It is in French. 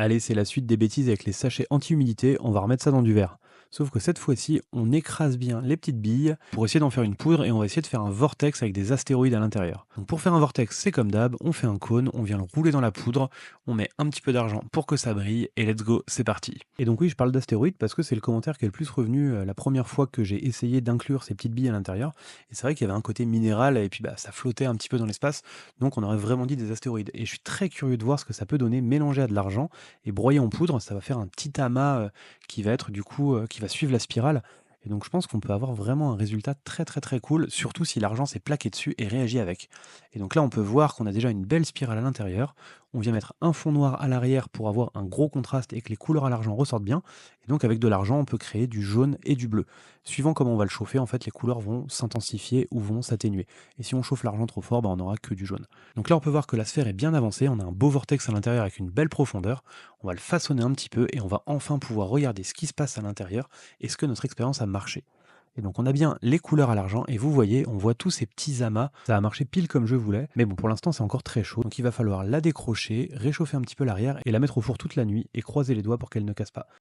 Allez, c'est la suite des bêtises avec les sachets anti-humidité, on va remettre ça dans du verre. Sauf que cette fois-ci, on écrase bien les petites billes pour essayer d'en faire une poudre et on va essayer de faire un vortex avec des astéroïdes à l'intérieur. Donc pour faire un vortex, c'est comme d'hab, on fait un cône, on vient le rouler dans la poudre, on met un petit peu d'argent pour que ça brille et let's go, c'est parti. Et donc oui, je parle d'astéroïdes parce que c'est le commentaire qui est le plus revenu la première fois que j'ai essayé d'inclure ces petites billes à l'intérieur. Et c'est vrai qu'il y avait un côté minéral et puis ça flottait un petit peu dans l'espace, donc on aurait vraiment dit des astéroïdes. Et je suis très curieux de voir ce que ça peut donner mélangé à de l'argent et broyé en poudre, ça va faire un petit amas qui va être du coup, qui va suivre la spirale. Et donc je pense qu'on peut avoir vraiment un résultat très très très cool, surtout si l'argent s'est plaqué dessus et réagit avec. Et donc là on peut voir qu'on a déjà une belle spirale à l'intérieur. On vient mettre un fond noir à l'arrière pour avoir un gros contraste et que les couleurs à l'argent ressortent bien. Et donc avec de l'argent on peut créer du jaune et du bleu. Suivant comment on va le chauffer, en fait les couleurs vont s'intensifier ou vont s'atténuer. Et si on chauffe l'argent trop fort, on n'aura que du jaune. Donc là on peut voir que la sphère est bien avancée, on a un beau vortex à l'intérieur avec une belle profondeur. On va le façonner un petit peu et on va enfin pouvoir regarder ce qui se passe à l'intérieur. Est-ce que notre expérience a marché? Et donc on a bien les couleurs à l'argent et vous voyez, on voit tous ces petits amas. Ça a marché pile comme je voulais, mais bon pour l'instant c'est encore très chaud. Donc il va falloir la décrocher, réchauffer un petit peu l'arrière et la mettre au four toute la nuit et croiser les doigts pour qu'elle ne casse pas.